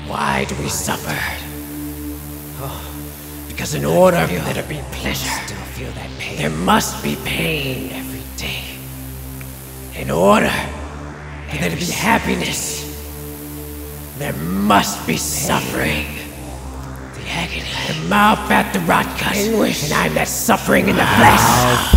Why do we suffer? Because in order for there to be pleasure, there must be pain every day. In order for there to be happiness, there must be suffering. The agony, the Fatt the Rotgut, and I'm that suffering in the flesh.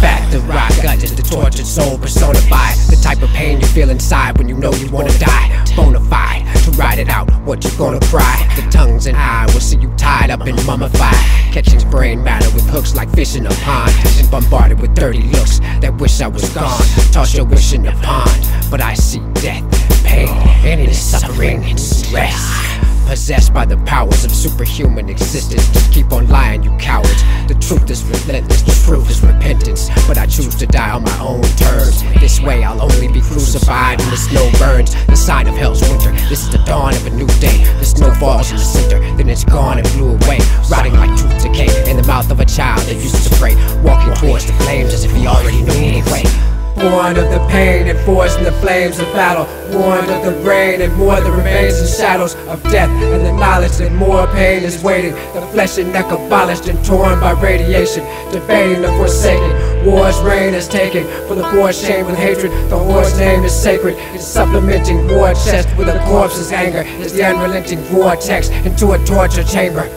Fatt the Rotgut is the tortured soul personified. The type of pain you feel inside when you know you wanna die. Bonafide, to ride it out, what you gonna cry. The tongues and eye will see you tied up and mummified. Catching brain matter with hooks like fish in a pond. And bombarded with dirty looks that wish I was gone. Toss your wish in the pond, but I see death, pain, endless suffering and stress. Possessed by the powers of superhuman existence. Just keep on lying, you cowards. The truth is relentless, the truth is repentance. But I choose to die on my own terms. This way I'll only be crucified when the snow burns. The sign of hell's winter, this is the dawn of a new day. The snow falls in the center, then it's gone and flew away. Rotting like tooth decay in the mouth of a child that used to pray. Walking towards the flames as if he already knew anyway. Born of the pain and forced in the flames of battle. Born of the rain and more the remains and shadows of death. And the knowledge that more pain is waiting. The flesh and neck abolished and torn by radiation. Debating the forsaken. War's reign is taken. For the poor shamed with hatred. The whore's name is sacred. It's supplementing war chest with a corpse's anger. Is the unrelenting vortex into a torture chamber.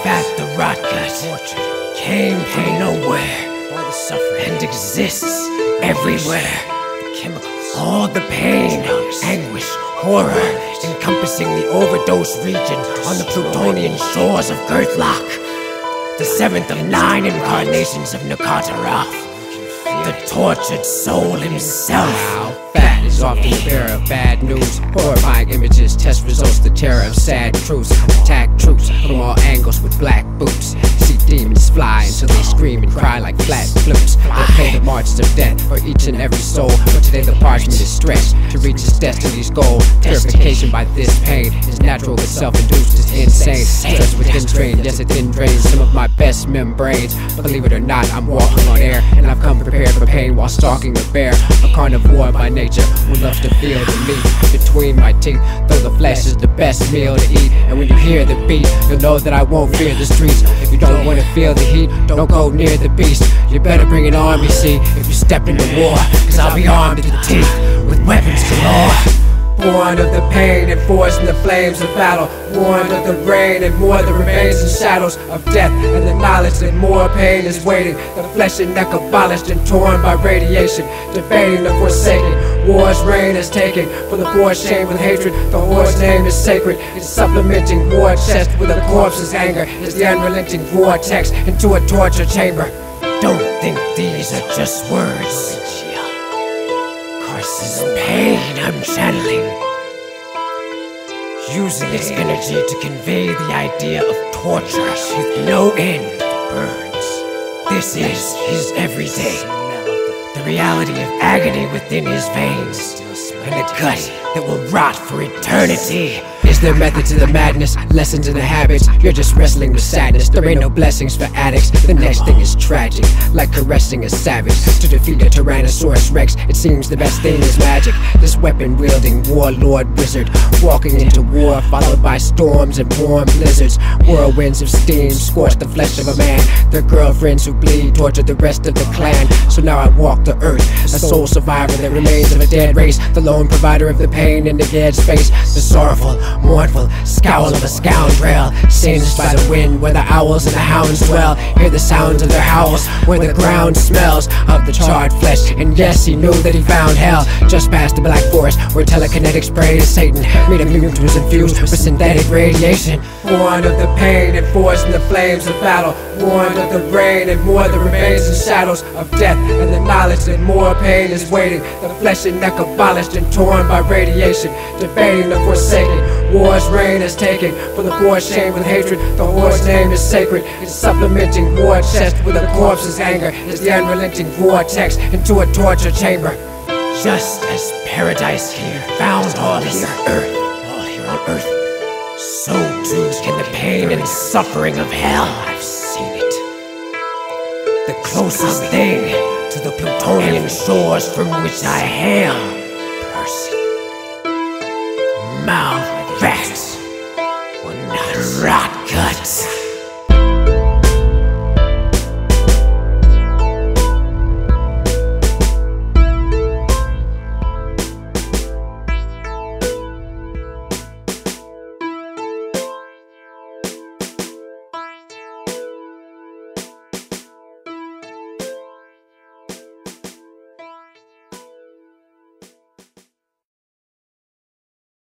Fatt the Rotgut came from nowhere and exists everywhere. The chemicals, all the pain, anguish, horror, encompassing the overdose region on the Plutonian shores of Gothic. The 7th of 9 incarnations of Nakataroth, the tortured soul himself. Fatt is often the bearer of bad news. Horrifying images, test results, the terror of sad truths. Attack troops from all angles with black boots. See demons fly until they scream and cry like flat flutes. They pay the marches of death for each and every soul. But today the parchment is stretched to reach its destiny's goal. Purification by this pain is natural but self-induced is insane. Stress within drain, yes it then drains some of my best membranes. Believe it or not, I'm walking on air, and I've come prepared for pain while stalking a bear. A carnivore by nature who loves to feel the meat between my teeth. Though the flesh is the best meal to eat, and when you hear the beat, you'll know that I won't fear the streets. If you don't wanna feel the heat, don't go near the beast. You better bring an army, see, if you step into war, cause I'll be armed to the teeth with weapons galore. Born of the pain and forced in the flames of battle. Born of the rain and more the remains and shadows of death. And the knowledge that more pain is waiting. The flesh and neck abolished and torn by radiation. Debating the forsaken. War's reign is taken. For the poor shamed with hatred. The whore's name is sacred. It's supplementing war chest with a corpse's anger. Is the unrelenting vortex into a torture chamber. Don't think these are just words. This is pain I'm channeling, using its energy to convey the idea of torture with no end burns. This is his everyday, the reality of agony within his veins, and a gut that will rot for eternity. Is there method to the madness, lessons in the habits? You're just wrestling with sadness. There ain't no blessings for addicts. The next thing is tragic, like caressing a savage. To defeat a Tyrannosaurus Rex, it seems the best thing is magic. This weapon-wielding warlord wizard, walking into war, followed by storms and warm blizzards. Whirlwinds of steam scorch the flesh of a man. Their girlfriends who bleed torture the rest of the clan. So now I walk the earth, a sole survivor that remains of a dead race. The lone provider of the pain in the dead space. The sorrowful, mournful scowl of a scoundrel, singed by the wind where the owls and the hounds dwell. Hear the sounds of their howls where the ground smells of the charred flesh. And yes, he knew that he found hell just past the black forest where telekinetics prayed to Satan. Made him was infused with synthetic radiation. Born of the pain and forced in the flames of battle. Born of the rain and more the remains and shadows of death. And the knowledge that more pain is waiting. The flesh and neck abolished and torn by radiation. Debating the forsaken. War's reign is taken. For the poor shamed with hatred. The whore's name is sacred. It's supplementing war chest with a corpse's anger. Is the unrelenting vortex into a torture chamber. Just as paradise here found all here on earth, so too can the pain and suffering of hell. I've seen it. The closest thing to the Plutonian shores from which I hail. Fatt. Rotgut.